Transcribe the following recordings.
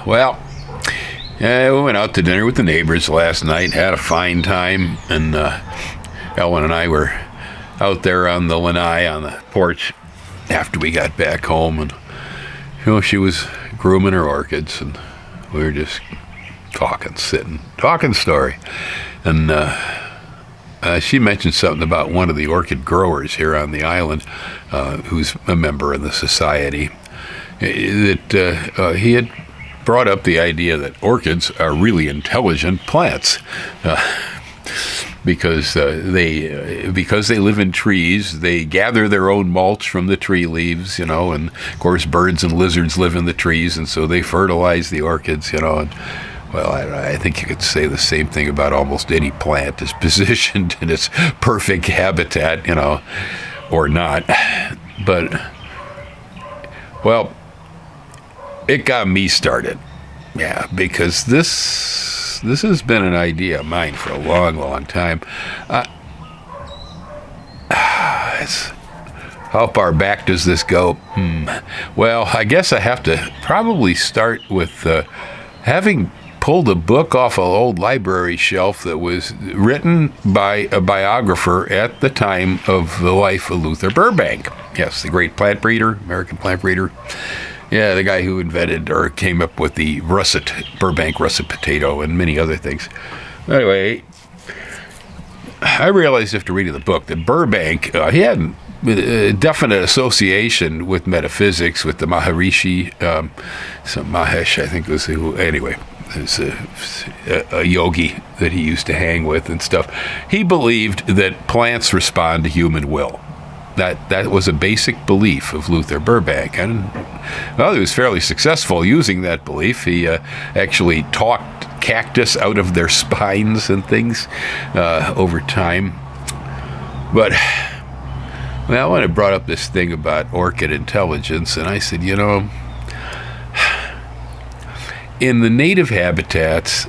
Well, we went out to dinner with the neighbors last night, had a fine time, and Ellen and I were out there on the lanai on the porch after we got back home, and she was grooming her orchids, and we were just talking story, and she mentioned something about one of the orchid growers here on the island, who's a member of the society, that he had brought up the idea that orchids are really intelligent plants, because they live in trees. They gather their own mulch from the tree leaves, and of course birds and lizards live in the trees, and so they fertilize the orchids, and well, I think you could say the same thing about almost any plant is positioned in its perfect habitat, or not. But, well, it got me started. Yeah, because this has been an idea of mine for a long, long time. How far back does this go? Well, I guess I have to probably start with having pulled a book off an old library shelf that was written by a biographer at the time of the life of Luther Burbank. Yes, the great plant breeder, American plant breeder. Yeah, the guy who invented or came up with the Burbank russet potato and many other things. Anyway, I realized after reading the book that Burbank, he had a definite association with metaphysics, with the Maharishi, Mahesh, I think was who, anyway. There's a yogi that he used to hang with and stuff. He believed that plants respond to human will. That was a basic belief of Luther Burbank. And, well, he was fairly successful using that belief. He actually talked cactus out of their spines and things over time. But, well, when I brought up this thing about orchid intelligence, and I said, in the native habitats,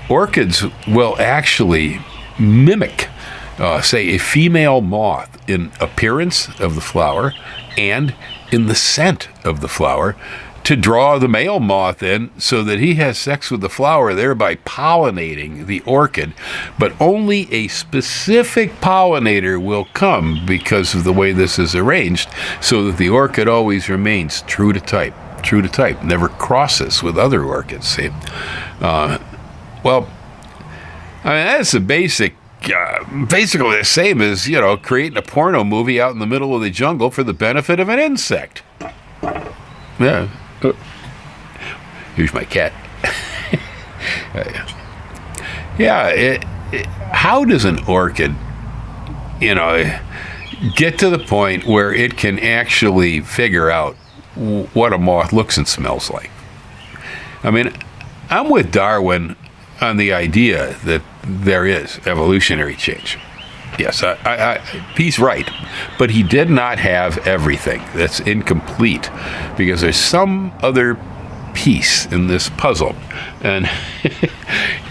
orchids will actually mimic, say, a female moth in appearance of the flower and in the scent of the flower to draw the male moth in so that he has sex with the flower, thereby pollinating the orchid. But only a specific pollinator will come because of the way this is arranged, so that the orchid always remains true to type, never crosses with other orchids, see? Well, I mean, that's the basically the same as, creating a porno movie out in the middle of the jungle for the benefit of an insect. Yeah. Here's my cat. Yeah, how does an orchid, get to the point where it can actually figure out what a moth looks and smells like? I mean, I'm with Darwin on the idea that there is evolutionary change. Yes, he's right, but he did not have everything. That's incomplete, because there's some other piece in this puzzle. And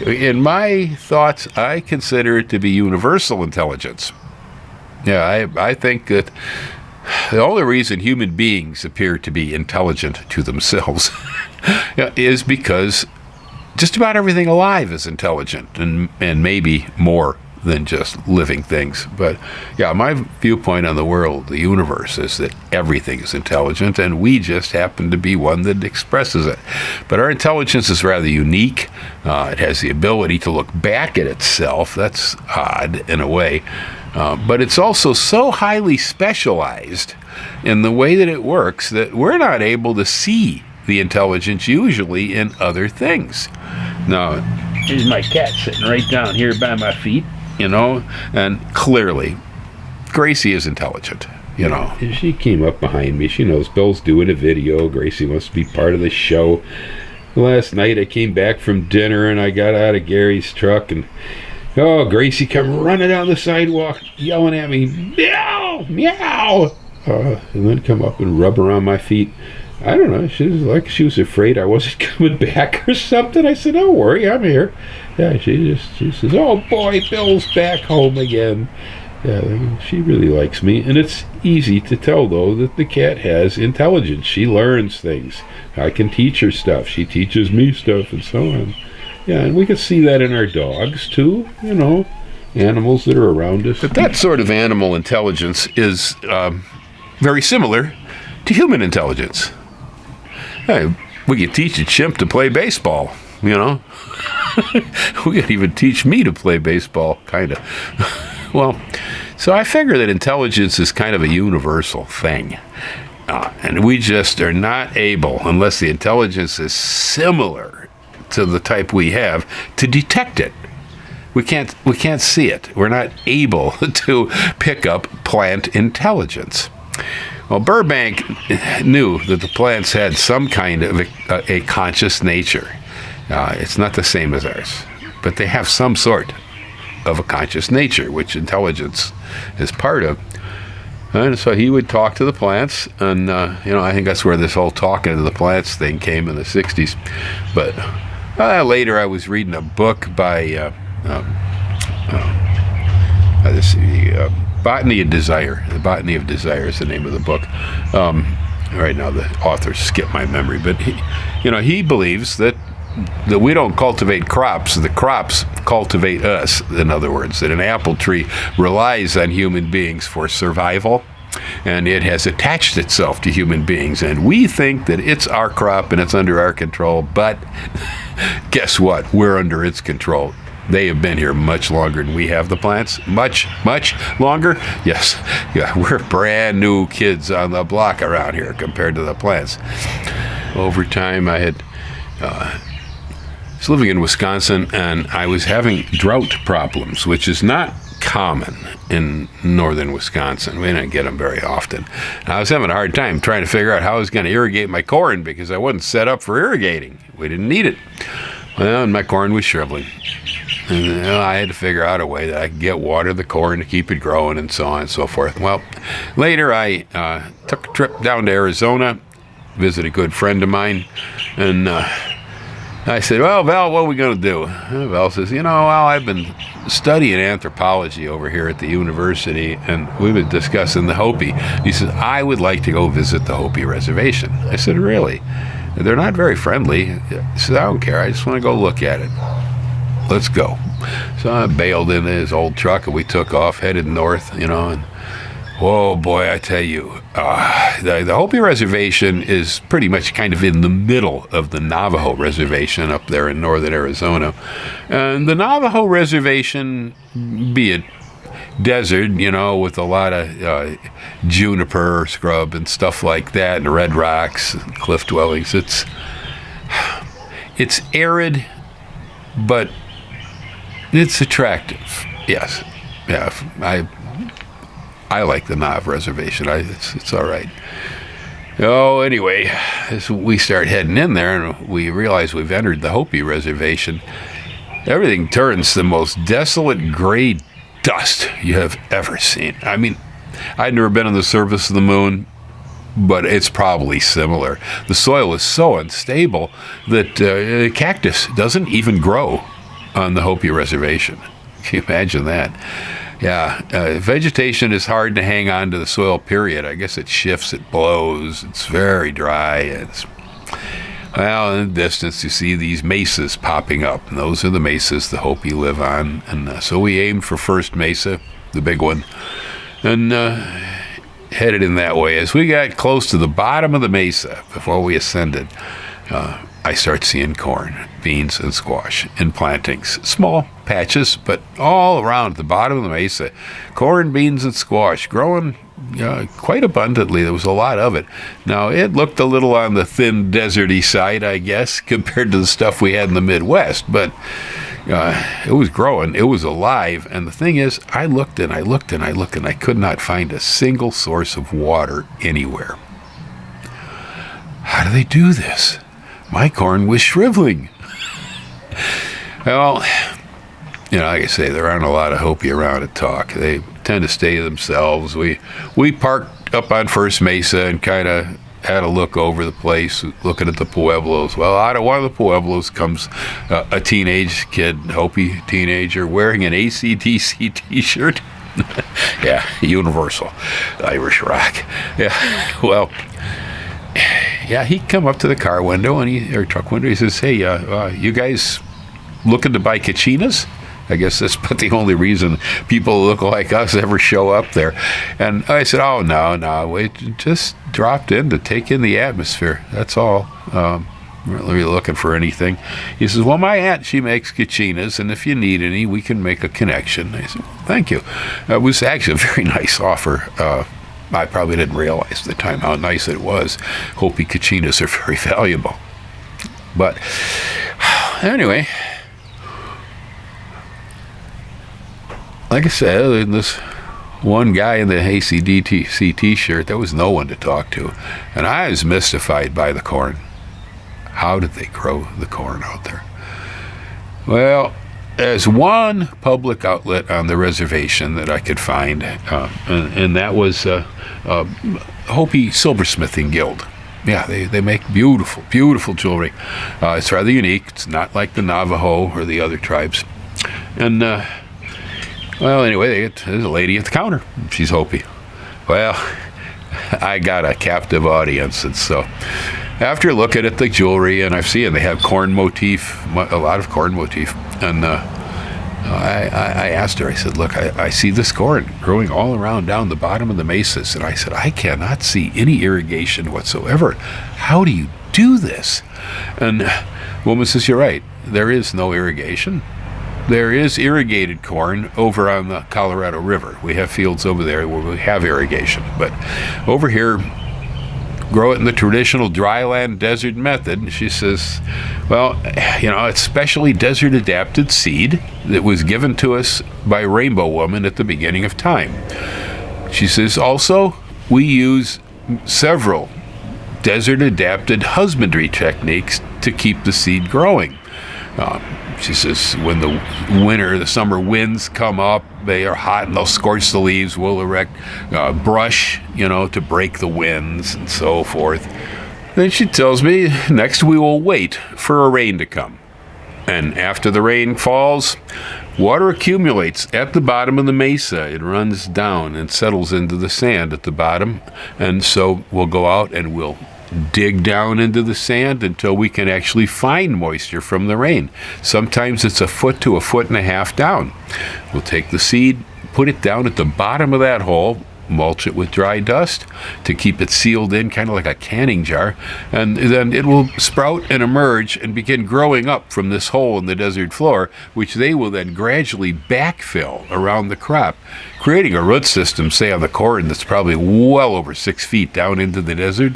in my thoughts, I consider it to be universal intelligence. Yeah, I think that the only reason human beings appear to be intelligent to themselves is because just about everything alive is intelligent, and maybe more than just living things. But yeah, my viewpoint on the world, the universe, is that everything is intelligent, and we just happen to be one that expresses it. But our intelligence is rather unique. It has the ability to look back at itself. That's odd in a way. But it's also so highly specialized in the way that it works that we're not able to see the intelligence usually in other things. Now, here's my cat sitting right down here by my feet, and clearly Gracie is intelligent, She came up behind me. She knows Bill's doing a video. Gracie wants to be part of the show. Last night I came back from dinner and I got out of Gary's truck, and Gracie come running down the sidewalk yelling at me, meow, meow, and then come up and rub around my feet. I don't know, she was like she was afraid I wasn't coming back or something. I said, don't worry, I'm here. Yeah, she says, oh boy, Bill's back home again. Yeah, she really likes me, and it's easy to tell, though, that the cat has intelligence. She learns things. I can teach her stuff. She teaches me stuff, and so on. Yeah, and we can see that in our dogs, too, animals that are around us. But that sort of animal intelligence is very similar to human intelligence. Hey, we could teach a chimp to play baseball, We could even teach me to play baseball, kind of. Well, so I figure that intelligence is kind of a universal thing. And we just are not able, unless the intelligence is similar to the type we have, to detect it. We can't see it. We're not able to pick up plant intelligence. Well, Burbank knew that the plants had some kind of a conscious nature. It's not the same as ours, but they have some sort of a conscious nature, which intelligence is part of. And so he would talk to the plants, and I think that's where this whole talking to the plants thing came in the 60s. But later I was reading a book by Botany of Desire. The Botany of Desire is the name of the book. Right now the author skipped my memory, but he believes that we don't cultivate crops, the crops cultivate us. In other words, that an apple tree relies on human beings for survival, and it has attached itself to human beings, and we think that it's our crop and it's under our control, but guess what? We're under its control. They have been here much longer than we have, the plants. Much, much longer. Yes, yeah, we're brand new kids on the block around here compared to the plants. Over time, I was living in Wisconsin, and I was having drought problems, which is not common in northern Wisconsin. We didn't get them very often. I was having a hard time trying to figure out how I was going to irrigate my corn because I wasn't set up for irrigating. We didn't need it. Well, and my corn was shriveling. And I had to figure out a way that I could get water to the corn to keep it growing and so on and so forth. Well, later I took a trip down to Arizona, visited a good friend of mine, and I said, well, Val, what are we going to do? And Val says, I've been studying anthropology over here at the university, and we've been discussing the Hopi. He says, I would like to go visit the Hopi reservation. I said, really? They're not very friendly. He said, I don't care. I just want to go look at it. Let's go. So I bailed into his old truck, and we took off, headed north, and oh boy, I tell you, the Hopi Reservation is pretty much kind of in the middle of the Navajo Reservation up there in northern Arizona. And the Navajo Reservation, be it desert, with a lot of juniper scrub and stuff like that, and red rocks and cliff dwellings, it's arid, but it's attractive. Yes. Yeah, I like the Nav Reservation. It's all right. Oh, anyway, as we start heading in there and we realize we've entered the Hopi Reservation, everything turns the most desolate gray dust you have ever seen. I mean, I'd never been on the surface of the moon, but it's probably similar. The soil is so unstable that cactus doesn't even grow on the Hopi Reservation. Can you imagine that? Yeah, vegetation is hard to hang on to the soil, period. I guess it shifts, it blows, it's very dry. Well, in the distance you see these mesas popping up, and those are the mesas the Hopi live on. And so we aimed for First Mesa, the big one, and headed in that way. As we got close to the bottom of the mesa, before we ascended, I start seeing corn, beans, and squash in plantings. Small patches, but all around the bottom of the mesa. Corn, beans, and squash growing quite abundantly. There was a lot of it. Now, it looked a little on the thin, deserty side, I guess, compared to the stuff we had in the Midwest, but it was growing. It was alive. And the thing is, I looked and I looked and I looked, and I could not find a single source of water anywhere. How do they do this? My corn was shriveling. Well, like I say, there aren't a lot of Hopi around to talk. They tend to stay to themselves. We parked up on First Mesa and kind of had a look over the place, looking at the Pueblos. Well, out of one of the Pueblos comes a teenage kid, Hopi teenager, wearing an AC/DC t-shirt. Yeah, universal Irish rock. Yeah, well, yeah, he come up to the car window or truck window. He says, "Hey, you guys looking to buy Kachinas?" I guess that's but the only reason people who look like us ever show up there. And I said, "Oh no, we just dropped in to take in the atmosphere. That's all. We're not really looking for anything." He says, "Well, my aunt, she makes Kachinas, and if you need any, we can make a connection." I said, "Well, thank you." It was actually a very nice offer. I probably didn't realize at the time how nice it was. Hopi Kachinas are very valuable. But anyway, like I said, other than this one guy in the ACDC t-shirt, there was no one to talk to. And I was mystified by the corn. How did they grow the corn out there? Well, there's one public outlet on the reservation that I could find, and that was Hopi Silversmithing Guild. Yeah, they make beautiful, beautiful jewelry. It's rather unique. It's not like the Navajo or the other tribes. And, well, anyway, there's a lady at the counter. She's Hopi. Well, I got a captive audience, and so after looking at the jewelry, and I've seen they have corn motif, a lot of corn motif, and I asked her, I said, "Look, I see this corn growing all around down the bottom of the mesas," and I said, "I cannot see any irrigation whatsoever. How do you do this?" And the woman says, "You're right, there is no irrigation. There is irrigated corn over on the Colorado River. We have fields over there where we have irrigation, but over here, grow it in the traditional dryland desert method." And she says, "Well, it's specially desert adapted seed that was given to us by Rainbow Woman at the beginning of time." She says, "Also, we use several desert adapted husbandry techniques to keep the seed growing." She says, when the summer winds come up, they are hot and they'll scorch the leaves. We'll erect brush, to break the winds and so forth. Then she tells me, next we will wait for a rain to come. And after the rain falls, water accumulates at the bottom of the mesa. It runs down and settles into the sand at the bottom. And so we'll go out and we'll dig down into the sand until we can actually find moisture from the rain. Sometimes it's a foot to a foot and a half down. We'll take the seed, put it down at the bottom of that hole, mulch it with dry dust to keep it sealed in, kind of like a canning jar, and then it will sprout and emerge and begin growing up from this hole in the desert floor, which they will then gradually backfill around the crop, creating a root system, say on the corn, that's probably well over 6 feet down into the desert.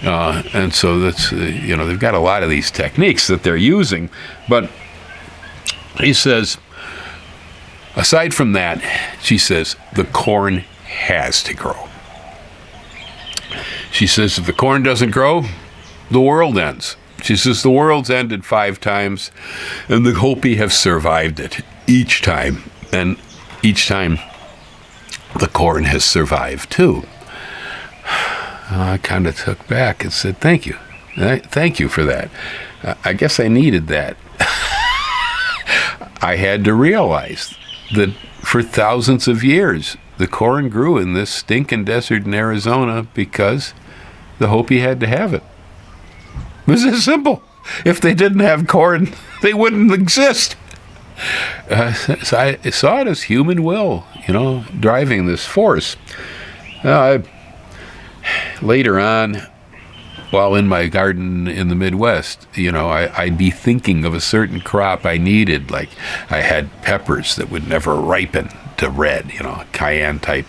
And so that's, they've got a lot of these techniques that they're using. But he says, aside from that, she says, the corn has to grow. She says, if the corn doesn't grow, the world ends. She says, the world's ended 5 times, and the Hopi have survived it each time. And each time, the corn has survived too. I kind of took back and said, thank you. Thank you for that. I guess I needed that. I had to realize that for thousands of years, the corn grew in this stinking desert in Arizona because the Hopi had to have it. It was this simple. If they didn't have corn, they wouldn't exist. So I saw it as human will, driving this force. Later on, while in my garden in the Midwest, I'd be thinking of a certain crop I needed. Like I had peppers that would never ripen to red, cayenne type,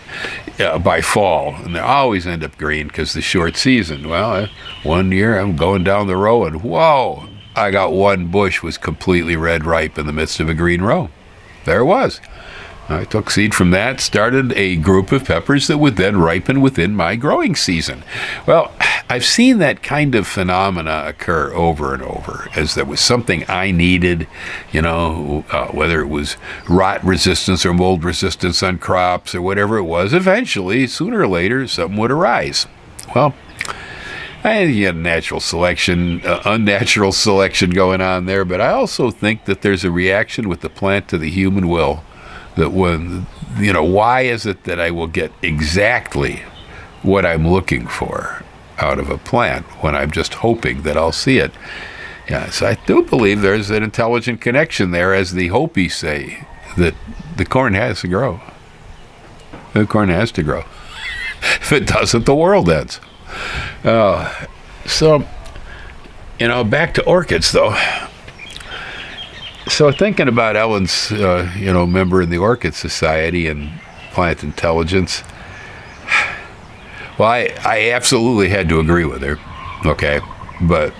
by fall. And they always end up green because the short season. Well, one year I'm going down the row and whoa, I got one bush was completely red ripe in the midst of a green row. There it was. I took seed from that, started a group of peppers that would then ripen within my growing season. Well, I've seen that kind of phenomena occur over and over, as there was something I needed, whether it was rot resistance or mold resistance on crops or whatever it was. Eventually, sooner or later, something would arise. Well, I had natural selection, unnatural selection going on there, but I also think that there's a reaction with the plant to the human will. that when, why is it that I will get exactly what I'm looking for out of a plant when I'm just hoping that I'll see it? Yes, I do believe there's an intelligent connection there, as the Hopis say, that the corn has to grow. The corn has to grow. If it doesn't, the world ends. So, back to orchids, though. So thinking about Ellen's, member in the Orchid Society and plant intelligence, well, I absolutely had to agree with her, okay? But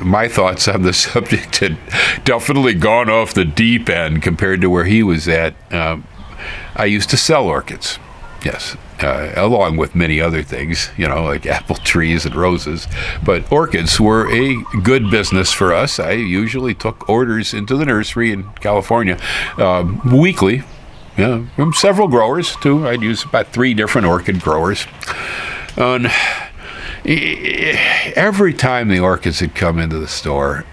my thoughts on the subject had definitely gone off the deep end compared to where he was at. I used to sell orchids, yes, along with many other things, like apple trees and roses. But orchids were a good business for us. I usually took orders into the nursery in California weekly, from several growers, too. I'd use about 3 different orchid growers. And every time the orchids had come into the store,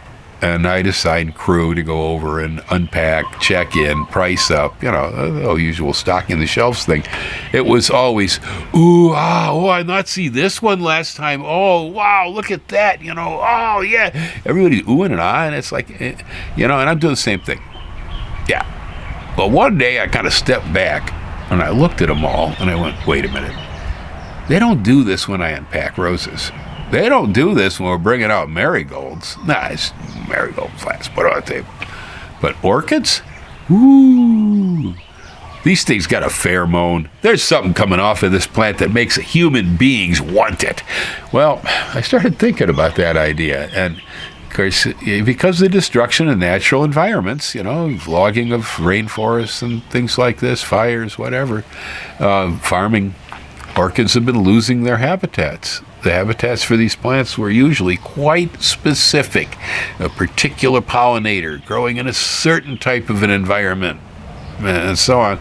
and I'd assign crew to go over and unpack, check in, price up, the usual stocking the shelves thing. It was always, I not see this one last time. Oh, wow, look at that, oh, yeah. Everybody's oohing and ahhing, and it's like, and I'm doing the same thing. Yeah. Well, one day I kind of stepped back, and I looked at them all, and I went, wait a minute. They don't do this when I unpack roses. They don't do this when we're bringing out marigolds. Nah, it's marigold plants, put it on the table. But orchids? Ooh. These things got a pheromone. There's something coming off of this plant that makes human beings want it. Well, I started thinking about that idea. And, of course, because of the destruction of natural environments, logging of rainforests and things like this, fires, whatever, farming, orchids have been losing their habitats. The habitats for these plants were usually quite specific. A particular pollinator growing in a certain type of an environment, and so on.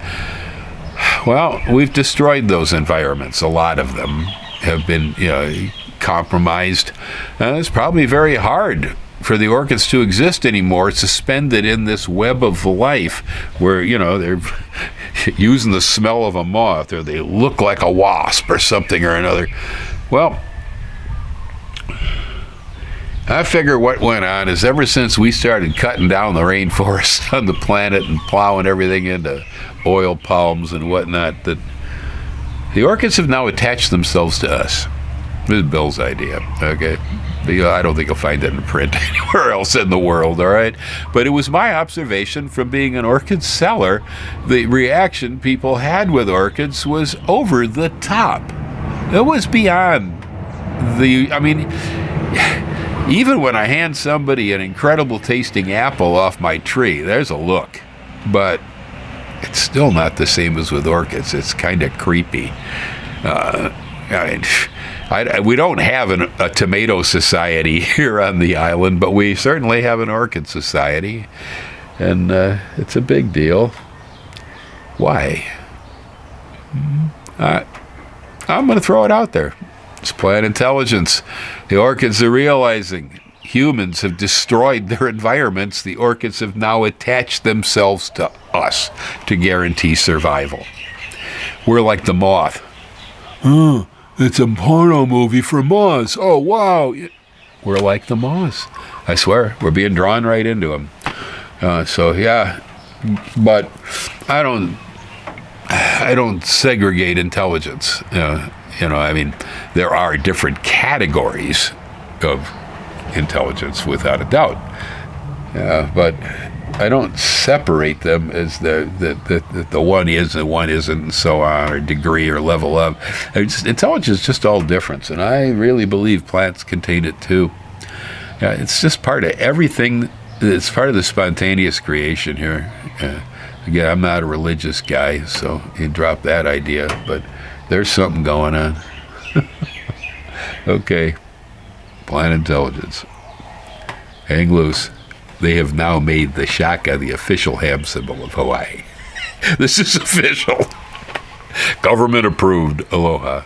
Well, we've destroyed those environments. A lot of them have been compromised. It's probably very hard for the orchids to exist anymore, suspended in this web of life where, they're using the smell of a moth, or they look like a wasp or something or another. Well, I figure what went on is ever since we started cutting down the rainforest on the planet and plowing everything into oil palms and whatnot, that the orchids have now attached themselves to us. This is Bill's idea, okay? I don't think you'll find it in print anywhere else in the world, all right? But it was my observation from being an orchid seller, the reaction people had with orchids was over the top. It was beyond even when I hand somebody an incredible tasting apple off my tree, there's a look. But it's still not the same as with orchids. It's kind of creepy. We don't have a tomato society here on the island, but we certainly have an orchid society. And it's a big deal. Why? I'm going to throw it out there. It's plant intelligence. The orchids are realizing humans have destroyed their environments. The orchids have now attached themselves to us to guarantee survival. We're like the moth. It's a porno movie for moths. Oh, wow. We're like the moths. I swear, we're being drawn right into them. But I don't segregate intelligence. There are different categories of intelligence, without a doubt. But I don't separate them as the one is and one isn't, and so on, or degree or level of. Intelligence is just all difference, and I really believe plants contain it too. It's just part of everything. It's part of the spontaneous creation here. Again, I'm not a religious guy, so you drop that idea, but there's something going on. Okay, plant intelligence. Hang loose. They have now made the shaka the official ham symbol of Hawaii. This is official. Government approved. Aloha.